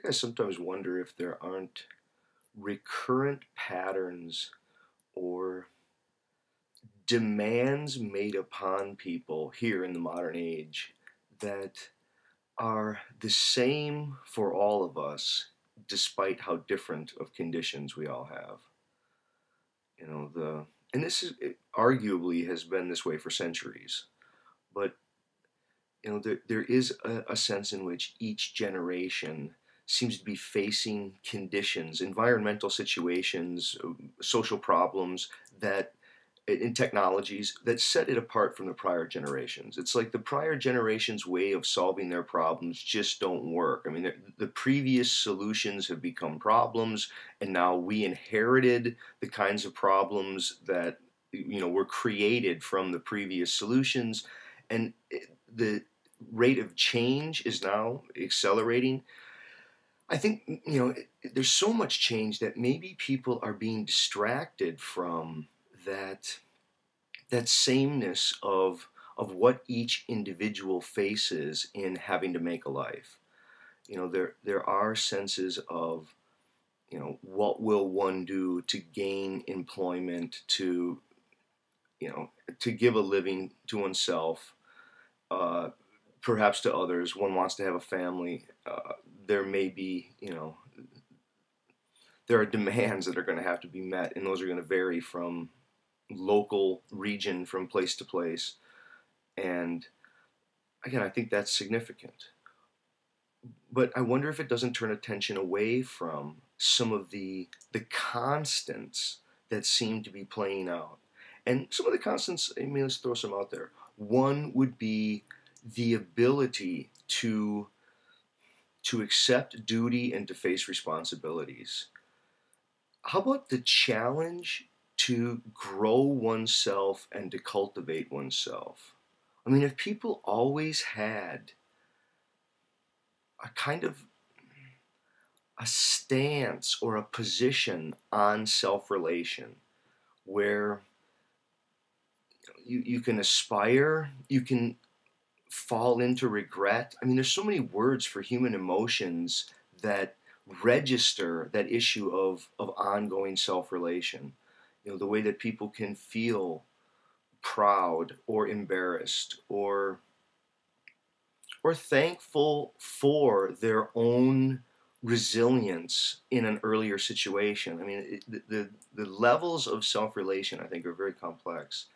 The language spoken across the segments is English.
think I sometimes wonder if there aren't recurrent patterns or demands made upon people here in the modern age that are the same for all of us, despite how different of conditions we all have. You know, and this is it arguably has been this way for centuries, but there is a sense in which each generation seems to be facing conditions, environmental situations, social problems that in technologies that set it apart from the prior generations. It's like the prior generations' way of solving their problems just don't work. I mean, the previous solutions have become problems, and now we inherited the kinds of problems that were created from the previous solutions, and the rate of change is now accelerating. I think there's so much change that maybe people are being distracted from that sameness of what each individual faces in having to make a life. There are senses of what will one do to gain employment, to give a living to oneself, uh, perhaps to others. One wants to have a family. There may be, there are demands that are going to have to be met, and those are going to vary from local region, from place to place. And again, I think that's significant. But I wonder if it doesn't turn attention away from some of the constants that seem to be playing out. And some of the constants, I mean, let's throw some out there. One would be the ability to accept duty and to face responsibilities. How about the challenge to grow oneself and to cultivate oneself? I mean, if people always had a kind of a stance or a position on self-relation where you can aspire, you can fall into regret. I mean, there's so many words for human emotions that register that issue of ongoing self-relation. The way that people can feel proud or embarrassed or thankful for their own resilience in an earlier situation. I mean, the levels of self-relation, I think, are very complex.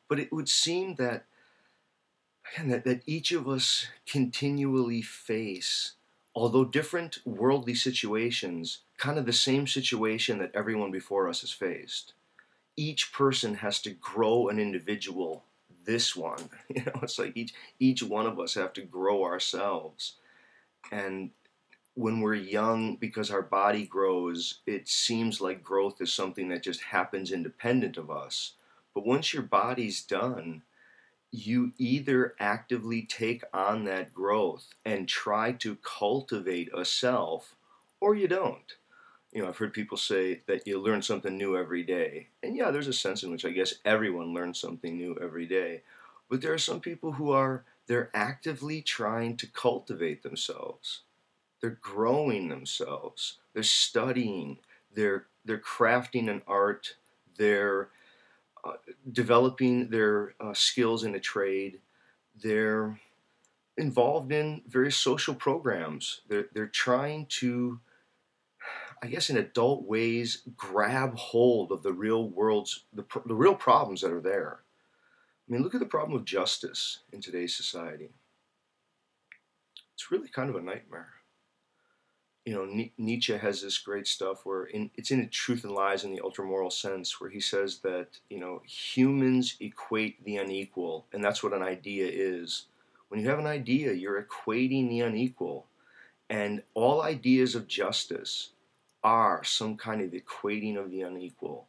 But it would seem that that each of us continually face, although different worldly situations, kind of the same situation that everyone before us has faced. Each person has to grow an individual. This one, it's like each one of us have to grow ourselves. And when we're young, because our body grows, it seems like growth is something that just happens independent of us. But once your body's done, you either actively take on that growth and try to cultivate a self, or you don't. I've heard people say that you learn something new every day. And yeah, there's a sense in which I guess everyone learns something new every day. But there are some people they're actively trying to cultivate themselves. They're growing themselves. They're studying. They're crafting an art. They're developing their skills in a trade. They're involved in various social programs. They're trying to, I guess, in adult ways, grab hold of the real world's the real problems that are there. I mean, look at the problem of justice in today's society. It's really kind of a nightmare. Nietzsche has this great stuff where it's in Truth and Lies in the Ultramoral Sense, where he says that, humans equate the unequal, and that's what an idea is. When you have an idea, you're equating the unequal, and all ideas of justice are some kind of equating of the unequal.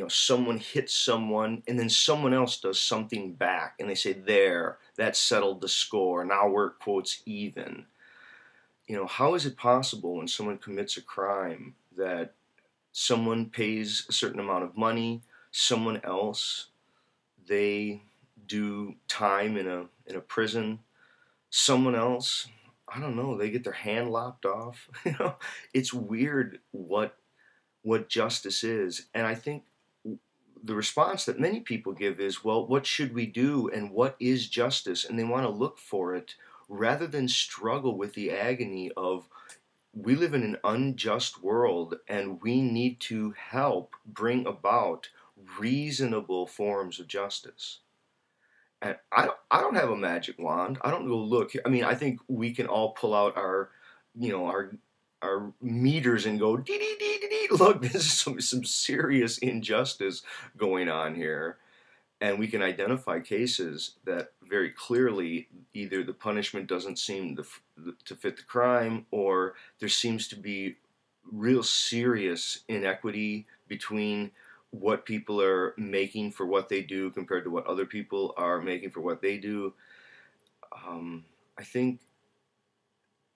Someone hits someone, and then someone else does something back, and they say, there, that settled the score, now we're, quotes, even. How is it possible when someone commits a crime that someone pays a certain amount of money, someone else, they do time in a prison, someone else, I don't know, they get their hand lopped off. You know, it's weird what justice is. And I think the response that many people give is, well, what should we do and what is justice? And they want to look for it rather than struggle with the agony of, we live in an unjust world and we need to help bring about reasonable forms of justice. And I don't have a magic wand. I don't go look. I mean, I think we can all pull out our, you know, our meters and go dee dee dee dee dee. Look, this is some serious injustice going on here, and we can identify cases that very clearly either the punishment doesn't seem to fit the crime, or there seems to be real serious inequity between what people are making for what they do compared to what other people are making for what they do. I think,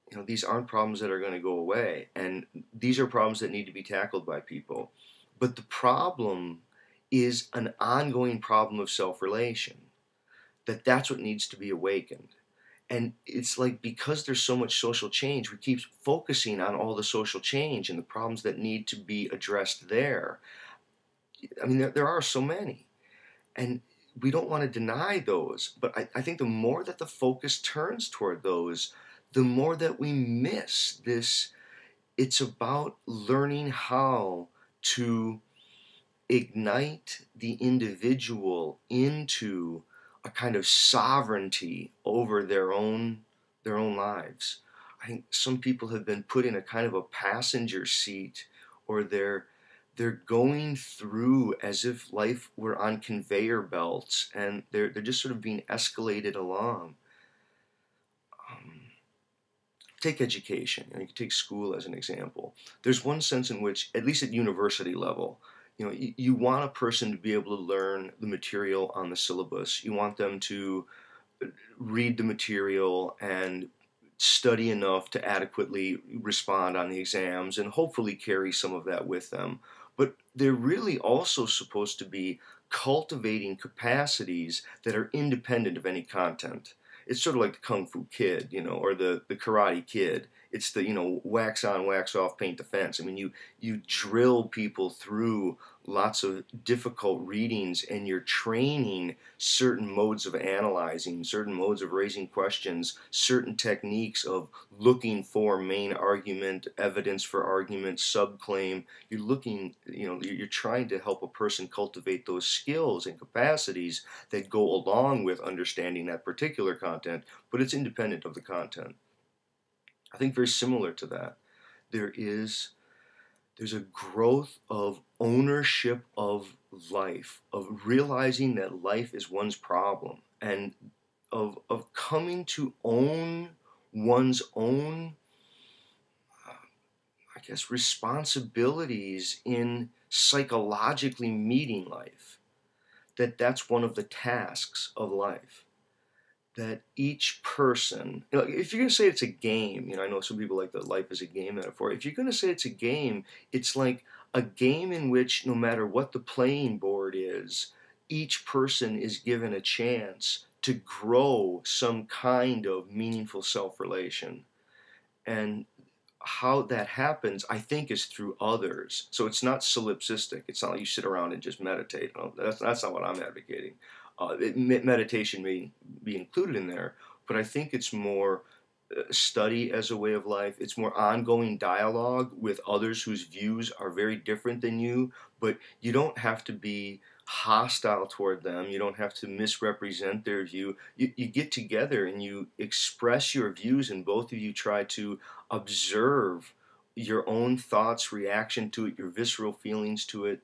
you know, these aren't problems that are going to go away, and these are problems that need to be tackled by people. But the problem is an ongoing problem of self-relation. That's what needs to be awakened. And it's like, because there's so much social change, we keep focusing on all the social change and the problems that need to be addressed there. I mean, there are so many. And we don't want to deny those. But I think the more that the focus turns toward those, the more that we miss this. It's about learning how to ignite the individual into a kind of sovereignty over their own lives. I think some people have been put in a kind of a passenger seat, or they're going through as if life were on conveyor belts, and they're just sort of being escalated along. Take education. You know, you can take school as an example. There's one sense in which, at least at university level, you know, you want a person to be able to learn the material on the syllabus. You want them to read the material and study enough to adequately respond on the exams and hopefully carry some of that with them. But they're really also supposed to be cultivating capacities that are independent of any content. It's sort of like the Kung Fu Kid, you know, or the Karate Kid. It's the, you know, wax on, wax off, paint the fence. I mean, you drill people through lots of difficult readings, and you're training certain modes of analyzing, certain modes of raising questions, certain techniques of looking for main argument, evidence for argument, subclaim. You're looking, you know, you're trying to help a person cultivate those skills and capacities that go along with understanding that particular content, but it's independent of the content. I think very similar to that, there's a growth of ownership of life, of realizing that life is one's problem, and of coming to own one's own, I guess, responsibilities in psychologically meeting life. That's one of the tasks of life. That each person, you know, if you're going to say it's a game, you know, I know some people like the life is a game metaphor. If you're going to say it's a game, it's like a game in which no matter what the playing board is, each person is given a chance to grow some kind of meaningful self-relation. And how that happens, I think, is through others. So it's not solipsistic. It's not like you sit around and just meditate. That's not what I'm advocating. Meditation may be included in there, but I think it's more study as a way of life. It's more ongoing dialogue with others whose views are very different than you, but you don't have to be hostile toward them. You don't have to misrepresent their view. You get together and you express your views, and both of you try to observe your own thoughts, reaction to it, your visceral feelings to it.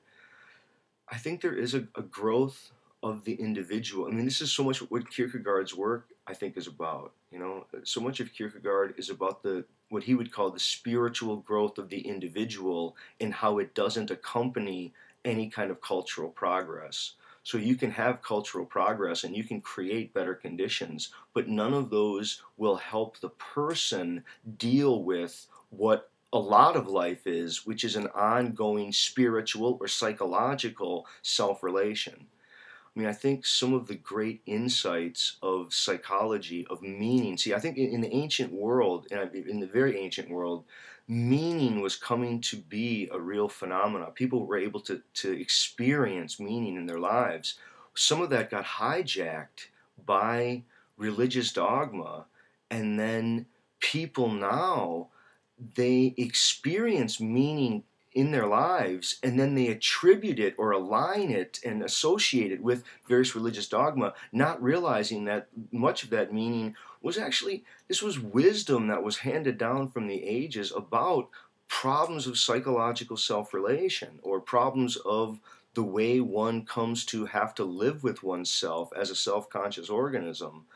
I think there is a growth of the individual. I mean, this is so much what Kierkegaard's work, I think, is about. You know, so much of Kierkegaard is about what he would call the spiritual growth of the individual, and how it doesn't accompany any kind of cultural progress. So you can have cultural progress and you can create better conditions, but none of those will help the person deal with what a lot of life is, which is an ongoing spiritual or psychological self-relation. I mean, I think some of the great insights of psychology, of meaning. See, I think in the ancient world, in the very ancient world, meaning was coming to be a real phenomena. People were able to experience meaning in their lives. Some of that got hijacked by religious dogma, and then people now, they experience meaning in their lives, and then they attribute it or align it and associate it with various religious dogma, not realizing that much of that meaning was actually, this was wisdom that was handed down from the ages about problems of psychological self-relation, or problems of the way one comes to have to live with oneself as a self-conscious organism.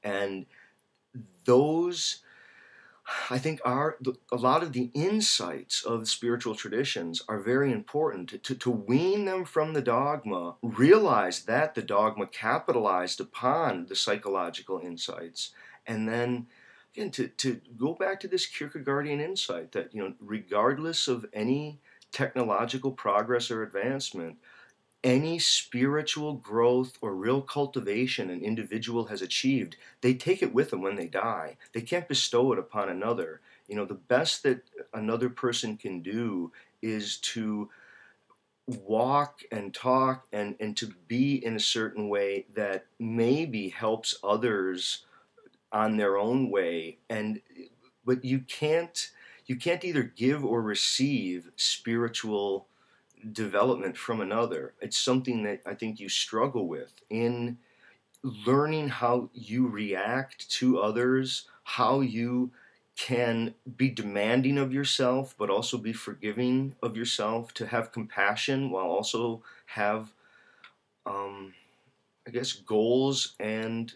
And those, I think, are a lot of the insights of the spiritual traditions are very important to wean them from the dogma, realize that the dogma capitalized upon the psychological insights, and then again to go back to this Kierkegaardian insight that, regardless of any technological progress or advancement, any spiritual growth or real cultivation an individual has achieved, they take it with them when they die. They can't bestow it upon another. The best that another person can do is to walk and talk and to be in a certain way that maybe helps others on their own way. But you can't either give or receive spiritual development from another. It's something that I think you struggle with in learning how you react to others, how you can be demanding of yourself, but also be forgiving of yourself, to have compassion while also have, um, I guess, goals and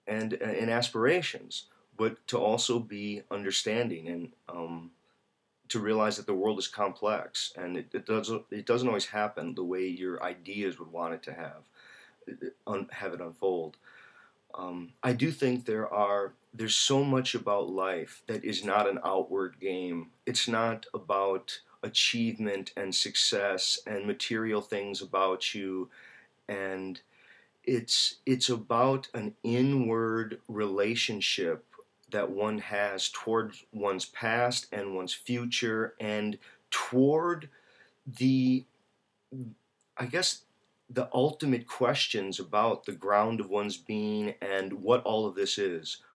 aspirations, but to also be understanding, and to realize that the world is complex, and it doesn't always happen the way your ideas would want it to have it unfold. I do think there's so much about life that is not an outward game. It's not about achievement and success and material things about you, and it's about an inward relationship that one has towards one's past and one's future, and toward the, I guess, the ultimate questions about the ground of one's being and what all of this is.